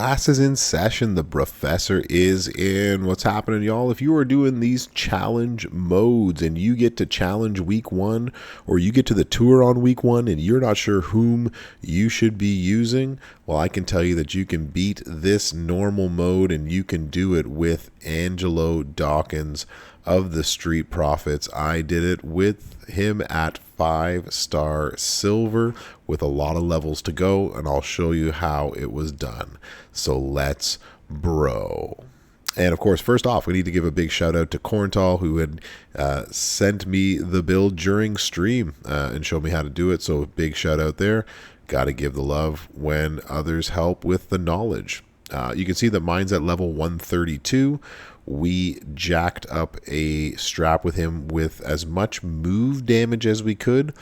Class is in session. The Brofessor is in. What's happening, y'all? If you are doing these challenge modes and you get to challenge week 1, or you get to the tour on week 1 and you're not sure whom you should be using, well, I can tell you that you can beat this normal mode, and you can do it with Angelo Dawkins of the Street Profits. I did it with him at 5-star silver with a lot of levels to go, and I'll show you how it was done. So let's bro. And of course, first off, we need to give a big shout out to Corntal, who had sent me the build during stream and showed me how to do it. So big shout out there. Got to give the love when others help with the knowledge. You can see that mine's at level 132. We jacked up a strap with him with as much move damage as we could.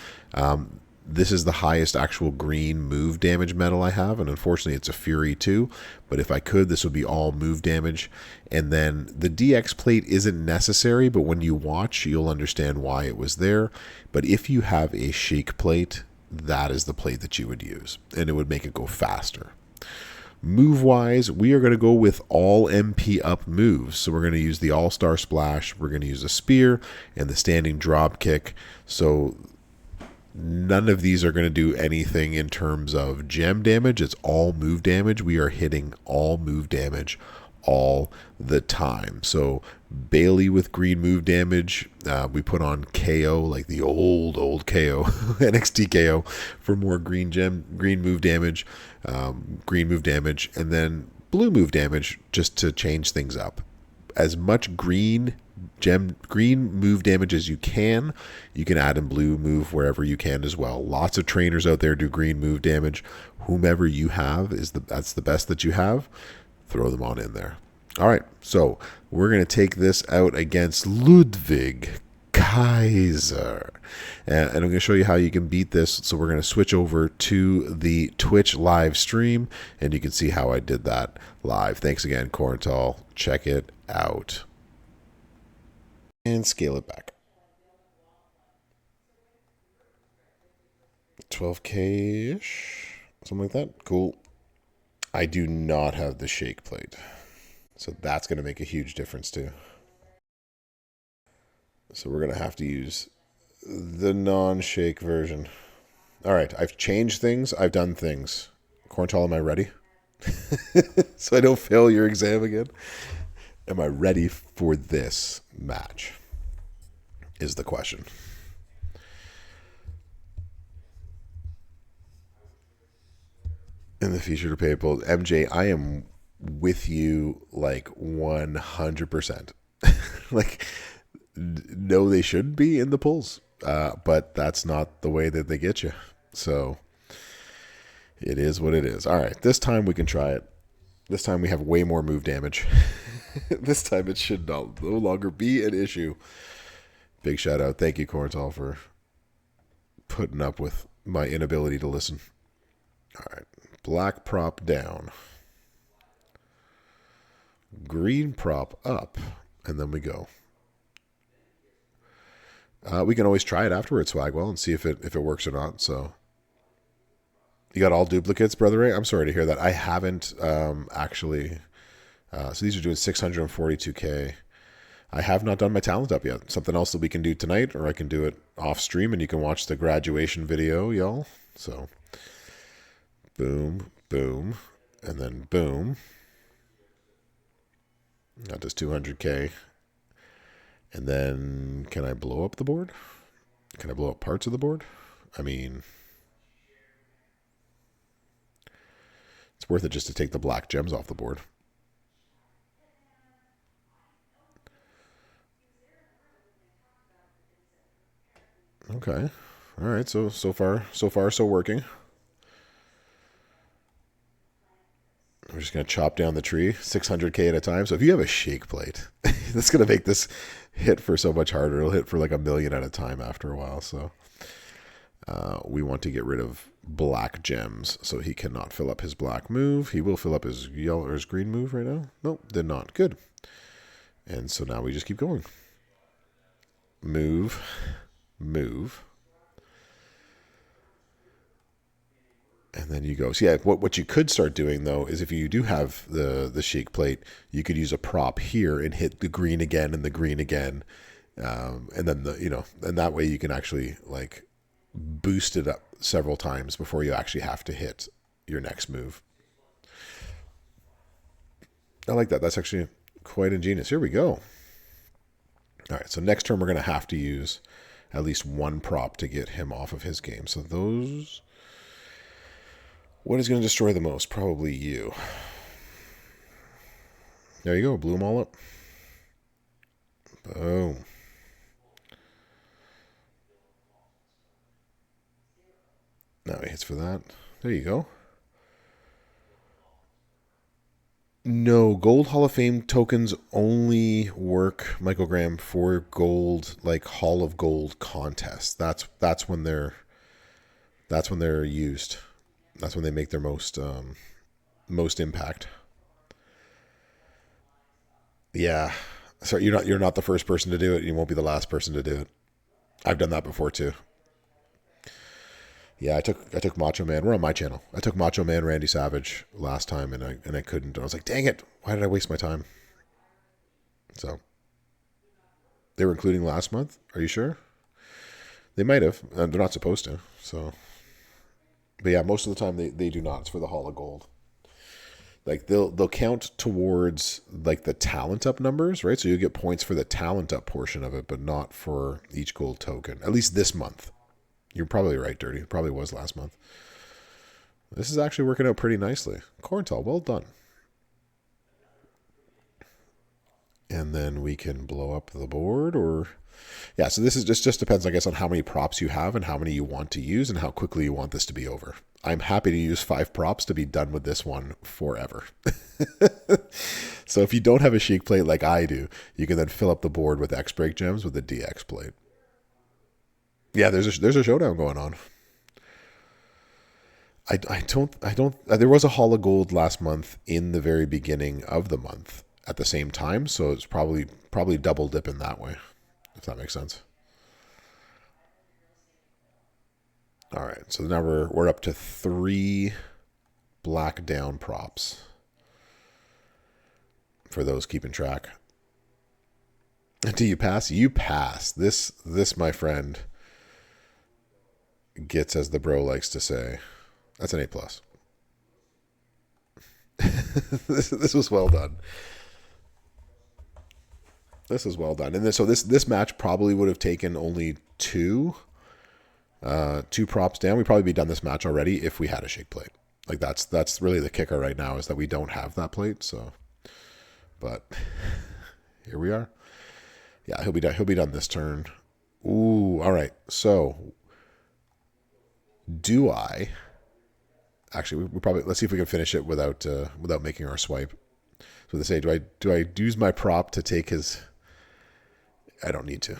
This is the highest actual green move damage medal I have, and unfortunately it's a Fury too, but if I could, this would be all move damage. And then the DX plate isn't necessary, but when you watch, you'll understand why it was there. But if you have a Sheik plate, that is the plate that you would use, and it would make it go faster. Move-wise, we are going to go with all MP up moves. So we're going to use the All-Star Splash, we're going to use a Spear, and the Standing Drop Kick. So none of these are going to do anything in terms of gem damage. It's all move damage. We are hitting all move damage all the time. So Bailey with green move damage. We put on KO, like the old KO, NXT KO, for more green move damage, and then blue move damage just to change things up. As much green move damage as you can. You can add in blue move wherever you can as well. Lots of trainers out there do green move damage. Whomever you have that's the best that you have. Throw them on in there. All right, so we're going to take this out against Ludwig Kaiser. And I'm going to show you how you can beat this. So we're going to switch over to the Twitch live stream, and you can see how I did that live. Thanks again, Corntal. Check it out. And scale it back. 12K-ish, something like that. Cool. I do not have the shake plate, so that's going to make a huge difference too. So we're going to have to use the non-shake version. All right, I've changed things. I've done things. Corntal, am I ready? So I don't fail your exam again. Am I ready for this match? Is the question. In the future to PayPal, MJ, I am with you like 100%. Like, no, they shouldn't be in the pulls, but that's not the way that they get you. So it is what it is. All right, this time we can try it. This time we have way more move damage. This time it should no longer be an issue. Big shout out. Thank you, Corntal, for putting up with my inability to listen. All right. Black prop down. Green prop up. And then we go. We can always try it afterwards, Swagwell, and see if it works or not. So you got all duplicates, Brother Ray? I'm sorry to hear that. I haven't actually. So these are doing 642K. I have not done my talent up yet. Something else that we can do tonight, or I can do it off stream, and you can watch the graduation video, y'all. So boom, boom, and then boom. That does 200K. And then can I blow up the board? Can I blow up parts of the board? I mean, it's worth it just to take the black gems off the board. Okay. All right. So far, so working. We're just going to chop down the tree 600K at a time. So if you have a shake plate, that's going to make this hit for so much harder. It'll hit for like 1 million at a time after a while. So we want to get rid of black gems so he cannot fill up his black move. He will fill up his yellow or his green move right now. Nope, did not. Good. And so now we just keep going. Move. Move. And And then you go. So yeah, what you could start doing though is if you do have the shake plate, you could use a prop here and hit the green again and the green again, and then and that way you can actually like boost it up several times before you actually have to hit your next move. I like that. That's actually quite ingenious. Here we go. All right, so next turn we're going to have to use at least one prop to get him off of his game. So those... What is going to destroy the most? Probably you. There you go. Blew them all up. Boom. Now he hits for that. There you go. No, Gold Hall of Fame tokens only work, Michael Graham, for gold, like Hall of Gold contests. That's when they're used. That's when they make their most impact. Yeah. So you're not the first person to do it. You won't be the last person to do it. I've done that before too. Yeah, I took Macho Man. We're on my channel. I took Macho Man Randy Savage last time, and I couldn't. I was like, dang it! Why did I waste my time? So they were including last month. Are you sure? They might have. They're not supposed to. So, but yeah, most of the time they do not. It's for the Hall of Gold. Like they'll count towards like the talent up numbers, right? So you get points for the talent up portion of it, but not for each gold token. At least this month. You're probably right, Dirty. It probably was last month. This is actually working out pretty nicely. Corntal, well done. And then we can blow up the board or... Yeah, so this is just depends, I guess, on how many props you have and how many you want to use and how quickly you want this to be over. I'm happy to use 5 props to be done with this one forever. So if you don't have a Sheik plate like I do, you can then fill up the board with X-Break gems with the DX plate. Yeah, there's a showdown going on. I don't. There was a Hall of Gold last month in the very beginning of the month at the same time, so it's probably double dipping that way, if that makes sense. All right, so now we're up to 3 black down props for those keeping track. Do you pass? You pass. This my friend gets, as the bro likes to say, that's an A+. This was well done. This is well done. And so this match probably would have taken only 2 props down. We'd probably be done this match already if we had a shake plate. Like that's really the kicker right now, is that we don't have that plate. So, but here we are. Yeah, he'll be done this turn. Ooh, all right. So, do I? Actually, we probably, let's see if we can finish it without making our swipe. So they say, do I use my prop to take his? I don't need to,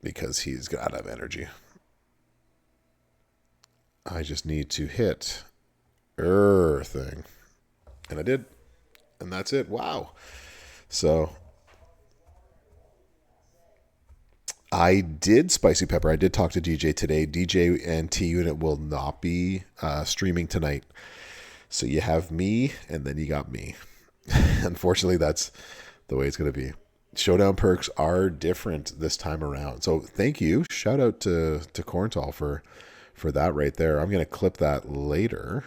because he's got out of energy. I just need to hit thing, and I did, and that's it. Wow. So I did spicy pepper. I did talk to DJ today. DJ and T Unit will not be streaming tonight. So you have me, and then you got me. Unfortunately, that's the way it's going to be. Showdown perks are different this time around. So thank you. Shout out to Corntal for that right there. I'm going to clip that later.